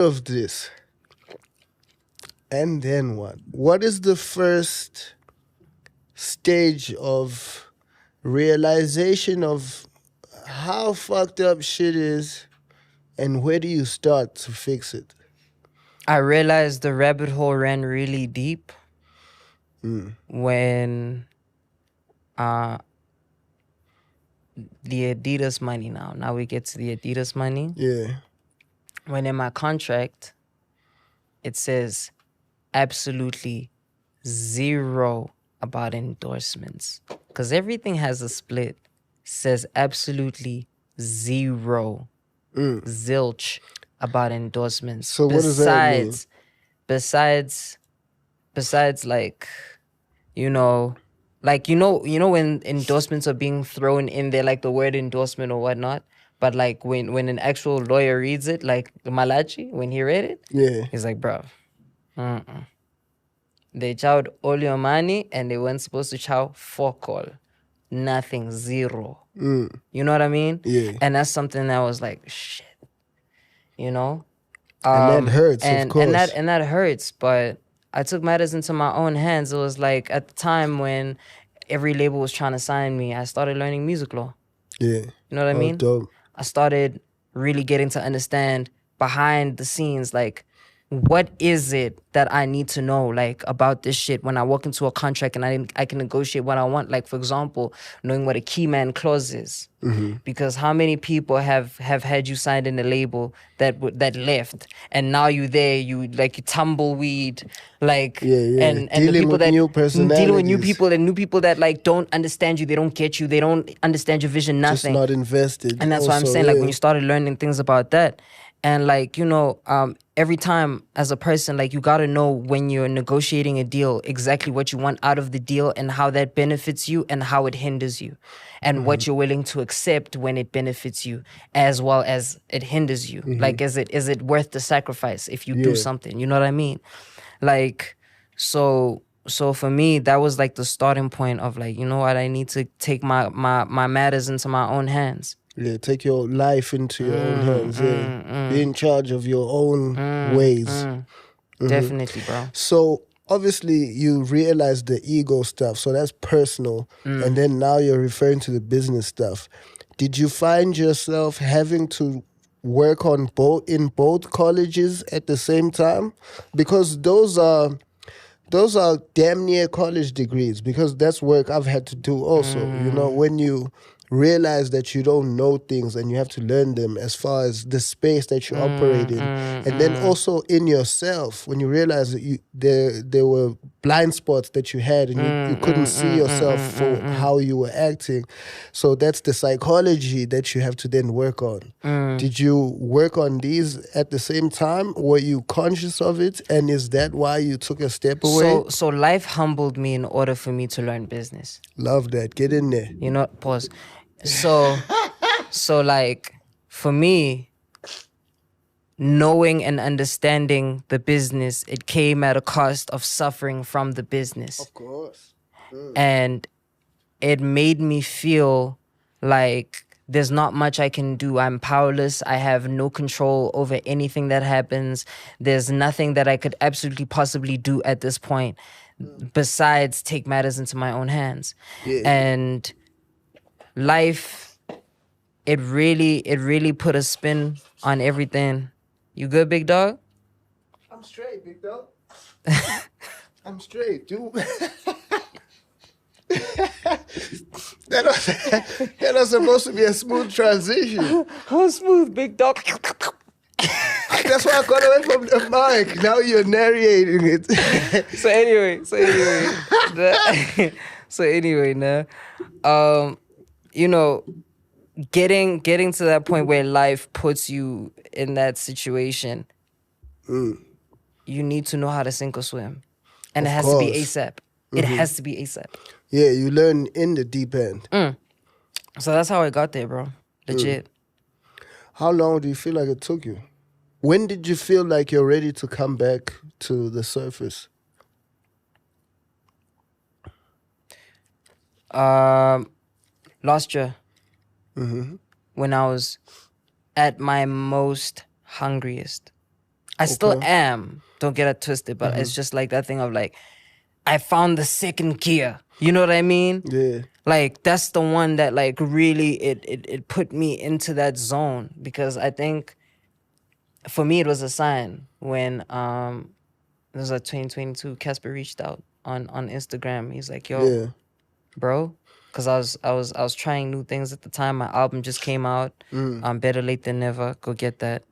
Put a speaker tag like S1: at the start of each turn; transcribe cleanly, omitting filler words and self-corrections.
S1: of this, and then what? What is the first stage of realization of how fucked up shit is, and where do you start to fix it?
S2: I realized the rabbit hole ran really deep when the Adidas money now we get to the Adidas money.
S1: Yeah.
S2: When in my contract, it says absolutely zero about endorsements. Because everything has a split. Says absolutely zero. Zilch about endorsements.
S1: So what does that mean?
S2: Besides like, you know, when endorsements are being thrown in there, like the word endorsement or whatnot. But like when an actual lawyer reads it, like Malachi, when he read it,
S1: Yeah.
S2: he's like, bro, they chowed all your money and they weren't supposed to chow fuck all. Nothing, zero. You know what I mean?
S1: Yeah.
S2: And that's something that was like, shit. You know?
S1: And that hurts, of course.
S2: And that hurts, but I took matters into my own hands. It was like at the time when every label was trying to sign me, I started learning music law.
S1: Yeah.
S2: You know what I mean?
S1: Dope.
S2: I started really getting to understand behind the scenes, like, what is it that I need to know, like, about this shit when I walk into a contract and I can negotiate what I want. Like, for example, knowing what a Keyman Clause is. Because how many people have had you signed in a label that left, and now you there, you tumbleweed, like, and the
S1: dealing
S2: people
S1: with
S2: that
S1: new personalities.
S2: dealing with new people that like don't understand you, they don't get you, they don't understand your vision, nothing.
S1: Just not invested.
S2: And that's why I'm saying, like, when you started learning things about that, and like, every time as a person, like, you gotta know when you're negotiating a deal exactly what you want out of the deal and how that benefits you and how it hinders you, and what you're willing to accept when it benefits you as well as it hinders you. Like, is it worth the sacrifice if you do something? You know what I mean? Like, so for me, that was like the starting point of like, you know what, I need to take my matters into my own hands.
S1: Yeah, take your life into your own hands. Be in charge of your own ways.
S2: Definitely, bro.
S1: So obviously you realize the ego stuff, so that's personal. And then now you're referring to the business stuff. Did you find yourself having to work on both colleges at the same time? Because those are damn near college degrees, because that's work I've had to do also. You know, when you realize that you don't know things and you have to learn them as far as the space that you operate in. And then also in yourself, when you realize that there were blind spots that you had and you couldn't see yourself for how you were acting. So that's the psychology that you have to then work on. Did you work on these at the same time? Were you conscious of it? And is that why you took a step away?
S2: So life humbled me in order for me to learn business.
S1: Love that. Get in there.
S2: You know, pause. So like, for me, knowing and understanding the business, it came at a cost of suffering from the business.
S1: Of course.
S2: And it made me feel like there's not much I can do. I'm powerless. I have no control over anything that happens. There's nothing that I could absolutely possibly do at this point besides take matters into my own hands.
S1: Yeah.
S2: And life, it really put a spin on everything. You good, big dog?
S1: I'm straight, big dog. I'm straight, dude. That was supposed to be a smooth transition.
S2: How smooth, big dog?
S1: That's why I got away from the mic. Now you're narrating it.
S2: So anyway, you know, getting to that point where life puts you in that situation, you need to know how to sink or swim. And it has to be ASAP. It has to be ASAP.
S1: Yeah, you learn in the deep end.
S2: So that's how I got there, bro. Legit.
S1: How long do you feel like it took you? When did you feel like you're ready to come back to the surface?
S2: Last year, when I was at my most hungriest. I still
S1: Okay.
S2: am. Don't get it twisted, but it's just like that thing of like, I found the second gear. You know what I mean?
S1: Yeah.
S2: Like that's the one that like really it put me into that zone, because I think for me it was a sign when it was like 2022. Casper reached out on Instagram. He's like, "Yo,
S1: Yeah.
S2: bro," because I was trying new things at the time. My album just came out. Better late than never. Go get that.